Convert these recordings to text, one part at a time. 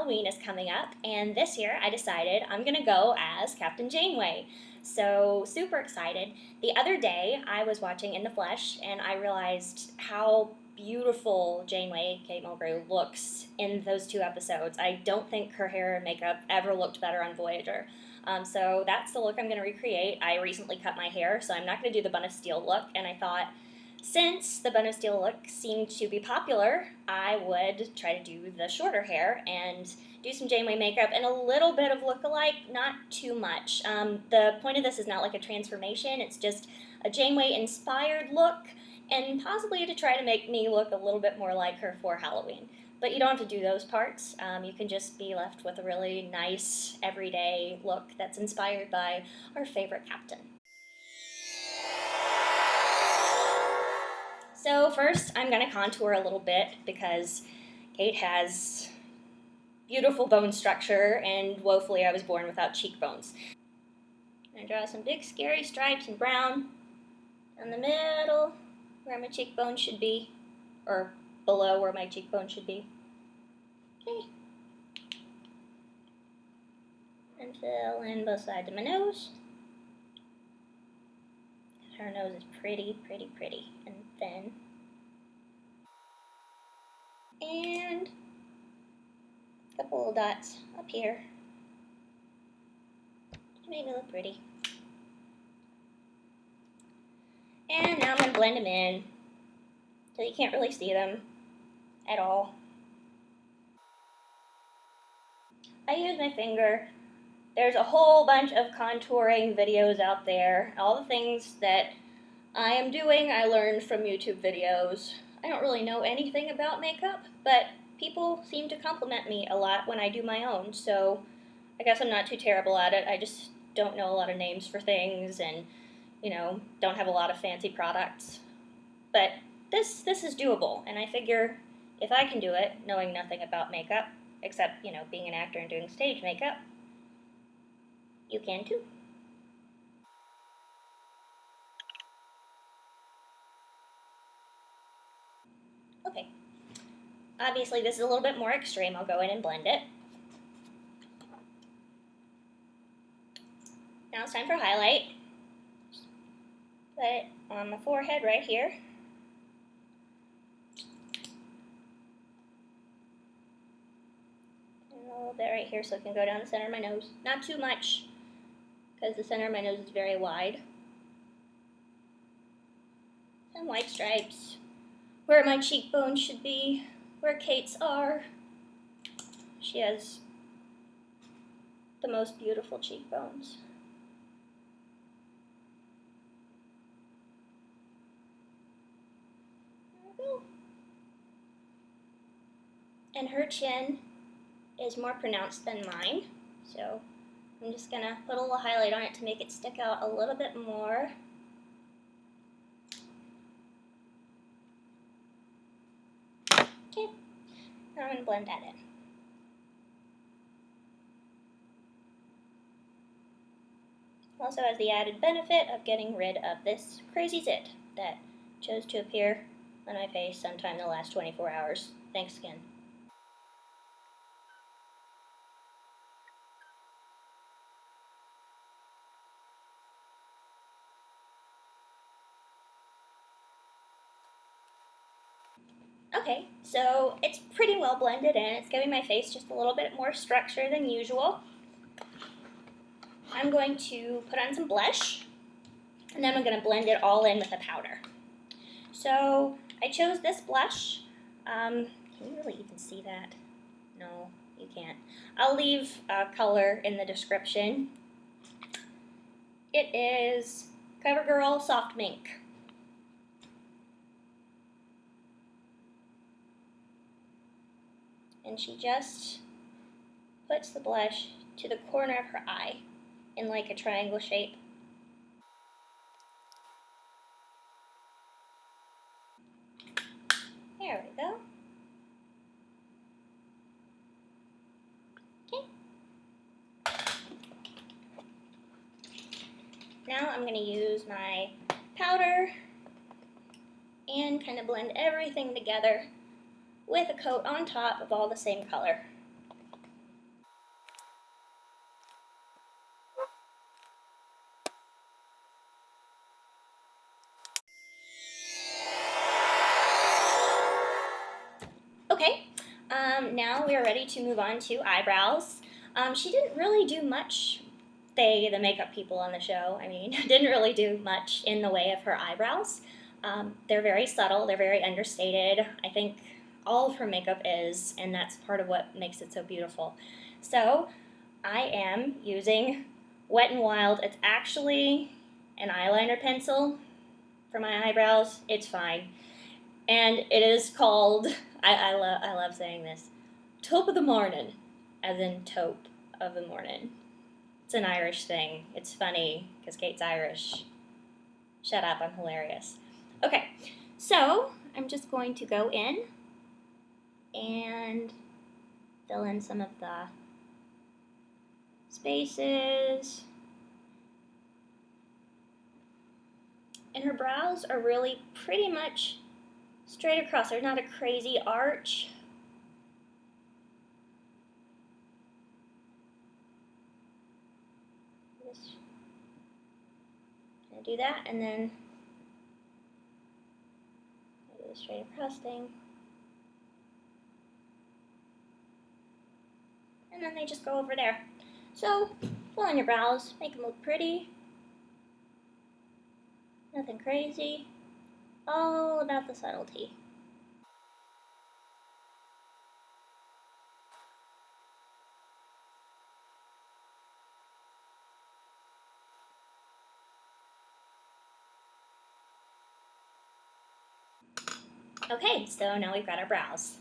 Halloween is coming up, and this year I decided I'm gonna go as Captain Janeway. So, super excited. The other day I was watching In the Flesh, and I realized how beautiful Janeway, Kate Mulgrew, looks in those two episodes. I don't think her hair and makeup ever looked better on Voyager. So that's the look I'm going to recreate. I recently cut my hair, so I'm not going to do the Bun of Steel look, and I thought, since the Bun of Steel look seemed to be popular, I would try to do the shorter hair and do some Janeway makeup and a little bit of look-alike, not too much. The point of this is not like a transformation, it's just a Janeway-inspired look, and possibly to try to make me look a little bit more like her for Halloween. But you don't have to do those parts. You can just be left with a really nice, everyday look that's inspired by our favorite captain. So first, I'm going to contour a little bit because Kate has beautiful bone structure, and woefully I was born without cheekbones. I'm going to draw some big scary stripes in brown down the middle where my cheekbone should be, or below where my cheekbone should be. Okay. And fill in both sides of my nose. Her nose is pretty and thin. And a couple little dots up here to make me look pretty. And now I'm going to blend them in so you can't really see them at all. I use my finger. There's a whole bunch of contouring videos out there. All the things that I am doing, I learned from YouTube videos. I don't really know anything about makeup, but people seem to compliment me a lot when I do my own, so I guess I'm not too terrible at it. I just don't know a lot of names for things and, don't have a lot of fancy products. But this is doable, and I figure if I can do it, knowing nothing about makeup, except, being an actor and doing stage makeup, you can too. Okay. Obviously, this is a little bit more extreme. I'll go in and blend it. Now it's time for highlight. Put it on the forehead right here. And a little bit right here so it can go down the center of my nose. Not too much, because the center of my nose is very wide. Some white stripes where my cheekbones should be, where Kate's are. She has the most beautiful cheekbones. There we go. And her chin is more pronounced than mine, so I'm just gonna put a little highlight on it to make it stick out a little bit more. Okay, now I'm gonna blend that in. Also has the added benefit of getting rid of this crazy zit that chose to appear on my face sometime in the last 24 hours. Thanks again. Okay, so it's pretty well blended in. It's giving my face just a little bit more structure than usual. I'm going to put on some blush, and then I'm going to blend it all in with a powder. So I chose this blush. Can you really even see that? No, you can't. I'll leave color in the description. It is CoverGirl Soft Mink. And she just puts the blush to the corner of her eye in like a triangle shape. There we go. Okay. Now I'm going to use my powder and kind of blend everything together with a coat on top of all the same color. Okay, now we are ready to move on to eyebrows. She didn't really do much, the makeup people on the show, I mean, didn't really do much in the way of her eyebrows. They're very subtle, they're very understated. I think all of her makeup is, and that's part of what makes it so beautiful. So, I am using Wet n Wild. It's actually an eyeliner pencil for my eyebrows. It's fine. And it is called, I love saying this, Taupe of the Mornin, as in taupe of the morning. It's an Irish thing. It's funny because Kate's Irish. Shut up, I'm hilarious. Okay, so I'm just going to go in and fill in some of the spaces. And her brows are really pretty much straight across. There's not a crazy arch. Just gonna do that, and then do the straight across thing. And then they just go over there. So, fill in your brows, make them look pretty. Nothing crazy. All about the subtlety. Okay, so now we've got our brows.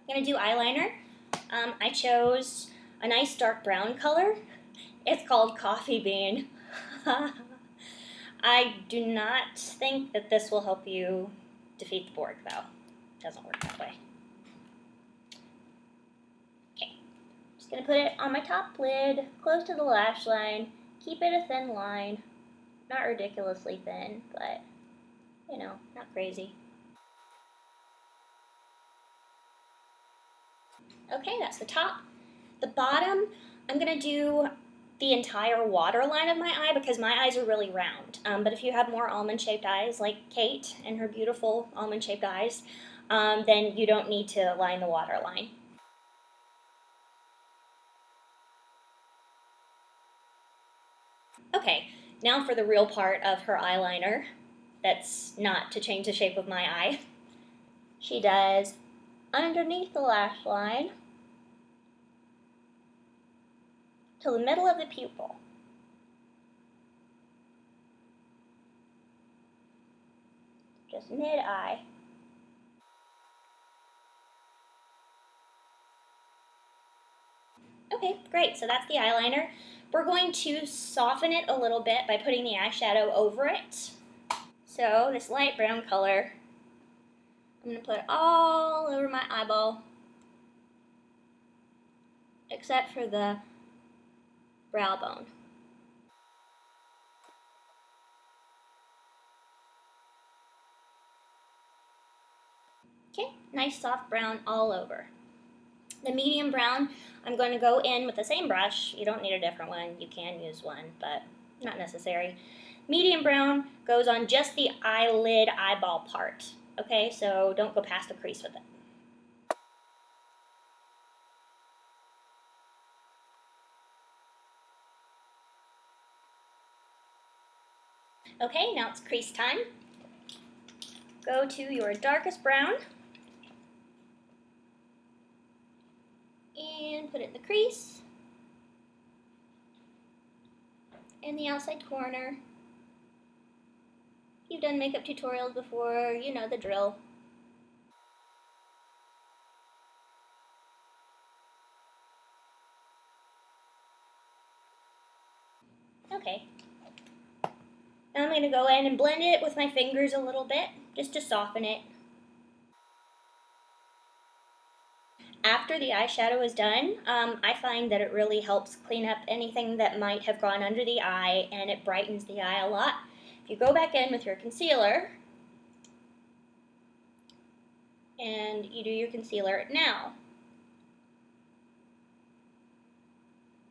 I'm gonna do eyeliner. I chose a nice dark brown color. It's called Coffee Bean. I do not think that this will help you defeat the Borg, though. It doesn't work that way. Okay, just gonna put it on my top lid, close to the lash line. Keep it a thin line. Not ridiculously thin, but, you know, not crazy. Okay, that's the top. The bottom, I'm gonna do the entire waterline of my eye because my eyes are really round. But if you have more almond-shaped eyes, like Kate and her beautiful almond-shaped eyes, then you don't need to line the waterline. Okay, now for the real part of her eyeliner. That's not to change the shape of my eye. She does underneath the lash line to the middle of the pupil. Just mid-eye. Okay, great, so that's the eyeliner. We're going to soften it a little bit by putting the eyeshadow over it. So this light brown color, I'm going to put all over my eyeball, except for the brow bone. Okay, nice soft brown all over. The medium brown, I'm going to go in with the same brush. You don't need a different one. You can use one, but not necessary. Medium brown goes on just the eyelid eyeball part. Okay, so don't go past the crease with it. Okay, now it's crease time. Go to your darkest brown and put it in the crease and the outside corner. If you've done makeup tutorials before, you know the drill. Okay. Now I'm going to go in and blend it with my fingers a little bit, just to soften it. After the eyeshadow is done, I find that it really helps clean up anything that might have gone under the eye, and it brightens the eye a lot. If you go back in with your concealer, and you do your concealer now,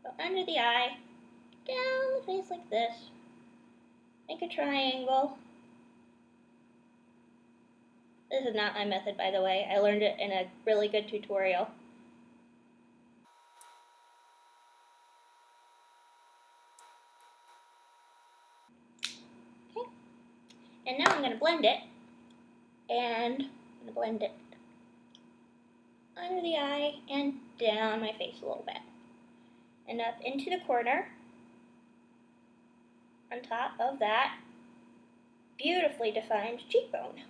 go under the eye, down the face like this, make a triangle, This is not my method, by the way. I learned it in a really good tutorial. Okay. And now I'm going to blend it. And I'm going to blend it under the eye and down my face a little bit. And up into the corner on top of that beautifully defined cheekbone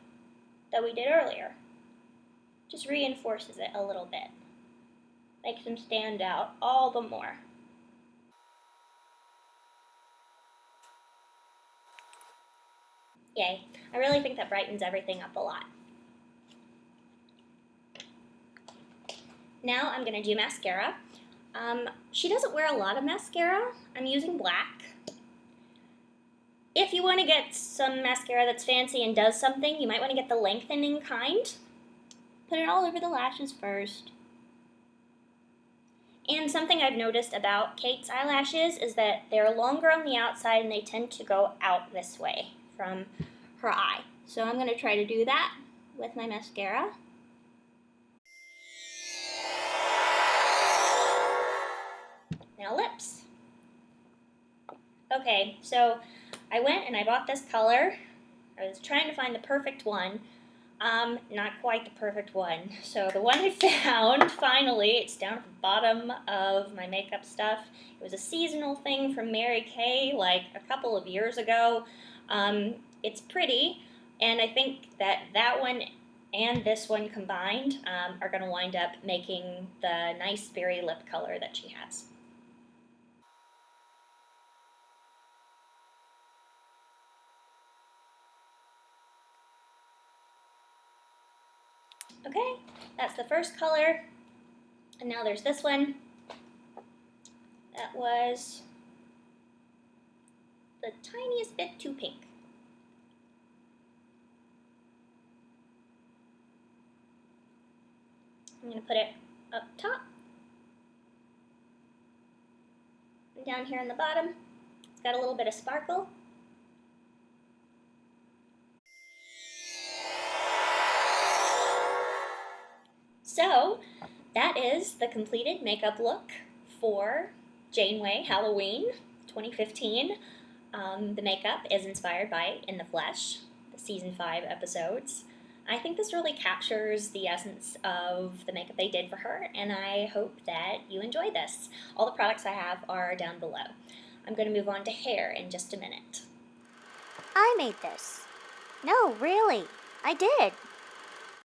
that we did earlier. Just reinforces it a little bit. Makes them stand out all the more. Yay. I really think that brightens everything up a lot. Now I'm going to do mascara. She doesn't wear a lot of mascara. I'm using black. If you want to get some mascara that's fancy and does something, you might want to get the lengthening kind. Put it all over the lashes first. And something I've noticed about Kate's eyelashes is that they're longer on the outside and they tend to go out this way from her eye. So I'm going to try to do that with my mascara. Now lips. Okay, so I went and I bought this color. I was trying to find the perfect one. Not quite the perfect one. So the one I found, finally, it's down at the bottom of my makeup stuff. It was a seasonal thing from Mary Kay, like a couple of years ago. It's pretty, and I think that that one and this one combined are going to wind up making the nice berry lip color that she has. Okay, that's the first color. And now there's this one. That was the tiniest bit too pink. I'm going to put it up top. And down here on the bottom. It's got a little bit of sparkle. So, that is the completed makeup look for Janeway Halloween 2015. The makeup is inspired by In the Flesh, the season 5 episodes. I think this really captures the essence of the makeup they did for her, and I hope that you enjoy this. All the products I have are down below. I'm going to move on to hair in just a minute. I made this. No, really, I did.